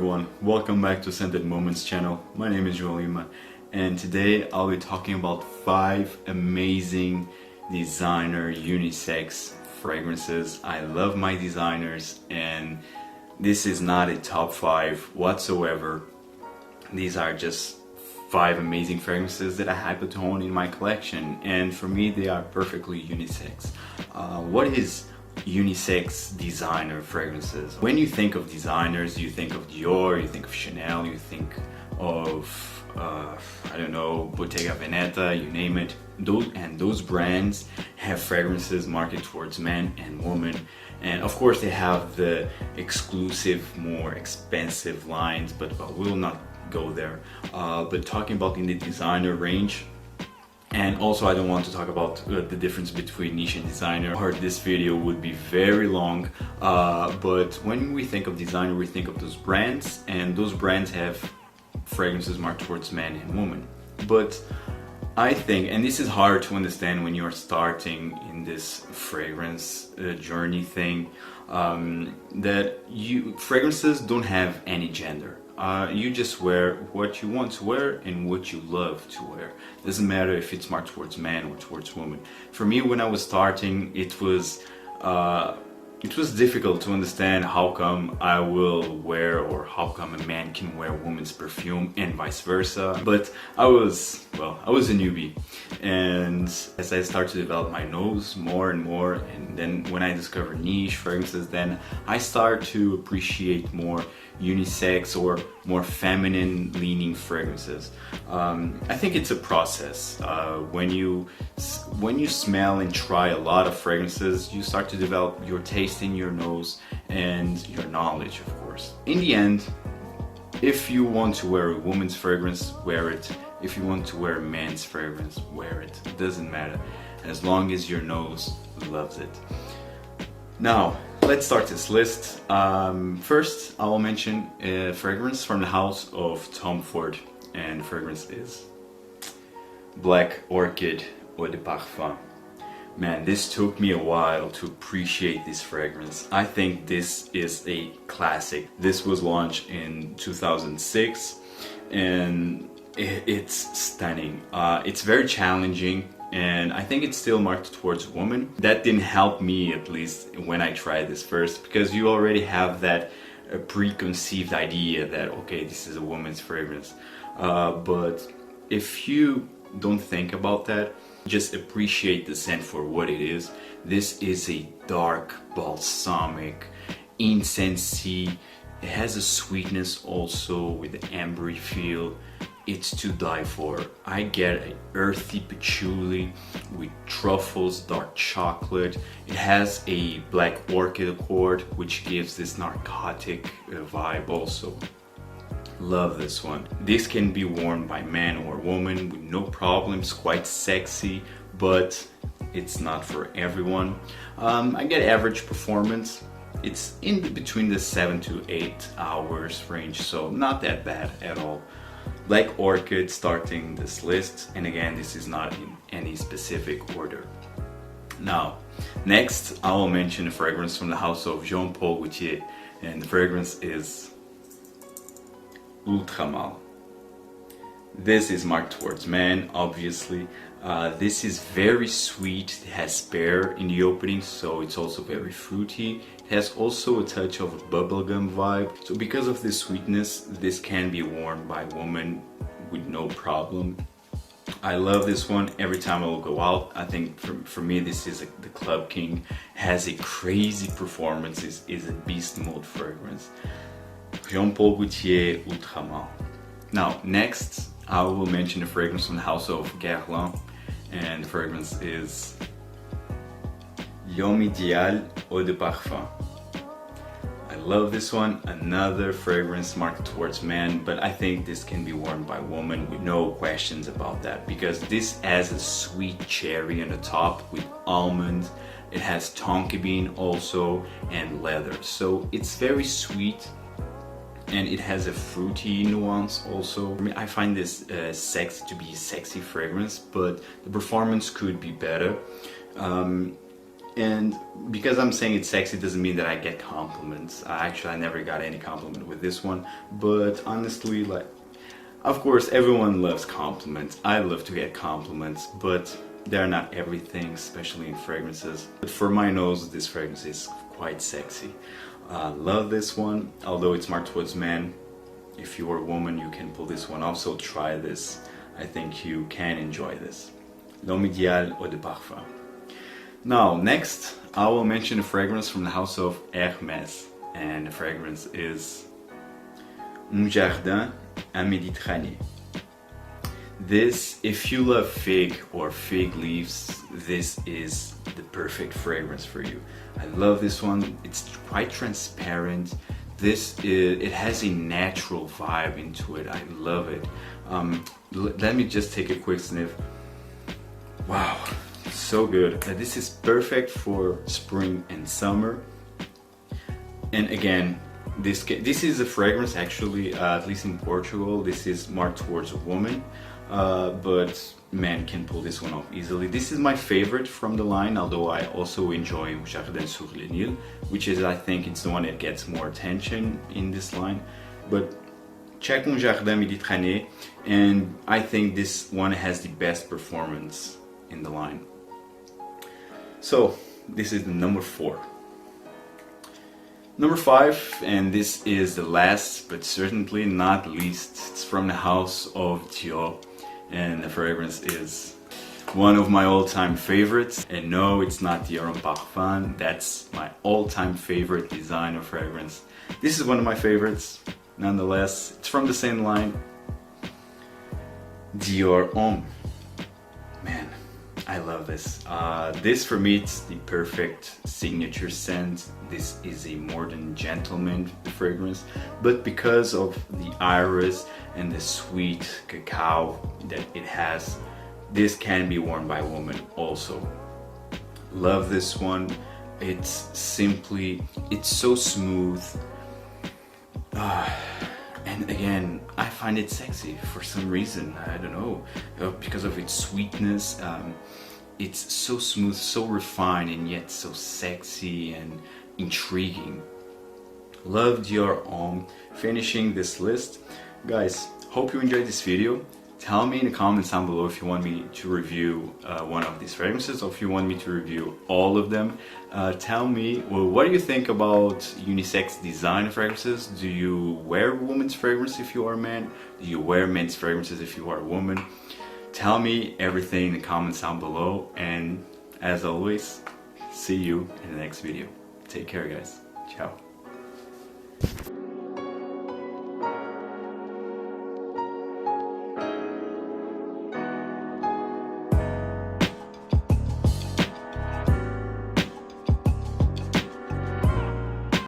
everyone, welcome back to Scented Moments channel. My name is Ultima and today I'll be talking about 5 amazing designer unisex fragrances. I love my designers and this is not a top 5 whatsoever. These are just 5 amazing fragrances that I happen to own in my collection, and for me they are perfectly unisex. What is unisex designer fragrances? When you think of designers, you think of Dior, you think of Chanel, you think of I don't know, Bottega Veneta, you name it. Those brands have fragrances marketed towards men and women, and of course they have the exclusive, more expensive lines, but we'll not go there. But talking about in the designer range, and also I don't want to talk about the difference between niche and designer, or this video would be very long, but when we think of designer we think of those brands, and those brands have fragrances marked towards men and women. But I think, and this is hard to understand when you're starting in this fragrance journey thing, that fragrances don't have any gender. You just wear what you want to wear and what you love to wear. Doesn't matter if it's marked towards man or towards woman. For me, when I was starting, it was difficult to understand how come I will wear, or how come a man can wear a woman's perfume and vice versa. But I was a newbie, and as I started to develop my nose more and more, and then when I discovered niche fragrances, then I started to appreciate more unisex or more feminine leaning fragrances. I think it's a process. When you smell and try a lot of fragrances, you start to develop your taste in your nose and your knowledge, of course. In the end, if you want to wear a woman's fragrance, wear it. If you want to wear a man's fragrance, wear it. It doesn't matter, as long as your nose loves it. Now, let's start this list. First, I will mention a fragrance from the house of Tom Ford, and the fragrance is Black Orchid Eau de Parfum. Man, this took me a while to appreciate this fragrance. I think this is a classic. This was launched in 2006 and it's stunning. It's very challenging, and I think it's still marked towards women. That didn't help me, at least when I tried this first, because you already have that preconceived idea that okay, this is a woman's fragrance. But if you don't think about that, just appreciate the scent for what it is. This is a dark, balsamic, incensey. It has a sweetness also with the ambery feel. It's to die for. I get an earthy patchouli with truffles, dark chocolate. It has a black orchid accord, which gives this narcotic vibe also. Love this one. This can be worn by man or woman with no problems. Quite sexy, but it's not for everyone. I get average performance. It's in between the 7 to 8 hours range, so not that bad at all. Black Orchid starting this list, and again, this is not in any specific order. Now, next I will mention a fragrance from the house of Jean-Paul Gaultier, and the fragrance is Ultima. This is marked towards men, obviously. This is very sweet. It has pear in the opening, so it's also very fruity. It has also a touch of a bubblegum vibe. So because of this sweetness, this can be worn by women with no problem. I love this one. Every time I will go out, I think for me this is the Club King. Has a crazy performance, is a beast mode fragrance. Jean-Paul Gaultier Ultima. Now, next I will mention a fragrance from the house of Guerlain, and the fragrance is L'Homme Idéal Eau de Parfum. I love this one. Another fragrance marked towards men, but I think this can be worn by women with no questions about that, because this has a sweet cherry on the top with almond. It has tonka bean also and leather, so it's very sweet. And it has a fruity nuance also. I mean, I find this sexy to be a sexy fragrance, but the performance could be better. And because I'm saying it's sexy doesn't mean that I get compliments. Actually, I never got any compliment with this one, but honestly, like, of course, everyone loves compliments. I love to get compliments, but they're not everything, especially in fragrances. But for my nose, this fragrance is quite sexy. Love this one, although it's marked towards men. If you're a woman, you can pull this one off, so try this. I think you can enjoy this. L'homme idéal eau de parfum. Now, next, I will mention a fragrance from the house of Hermes, and the fragrance is Un Jardin à Méditerranée. This, if you love fig or fig leaves, this is the perfect fragrance for you. I love this one. It's quite transparent. It has a natural vibe into it. I love it. Let me just take a quick sniff. Wow, so good. This is perfect for spring and summer. And again, this is a fragrance actually, at least in Portugal, this is marked towards a woman, but men can pull this one off easily. This is my favorite from the line, although I also enjoy Jardin sur le Nil, which is, I think, it's the one that gets more attention in this line. But check Un Jardin Méditerranée, and I think this one has the best performance in the line. So this is the number 4. Number 5, and this is the last but certainly not least, it's from the house of Dior, and the fragrance is one of my all-time favorites. And no, it's not Dior Homme Parfum, that's my all-time favorite designer fragrance. This is one of my favorites, nonetheless. It's from the same line, Dior Homme. Man, I love this. This for me, it's the perfect signature scent. This is a modern gentleman fragrance, but because of the iris and the sweet cacao that it has, this can be worn by a woman also. Love this one. It's so smooth. And again, I find it sexy for some reason. I don't know, because of its sweetness. It's so smooth, so refined, and yet so sexy and intriguing. Love Dior Homme. Finishing this list. Guys, hope you enjoyed this video. Tell me in the comments down below if you want me to review one of these fragrances, or if you want me to review all of them. Tell me, well, what do you think about unisex design fragrances? Do you wear women's fragrance if you are a man? Do you wear men's fragrances if you are a woman? Tell me everything in the comments down below, and as always, see you in the next video. Take care, guys. Ciao.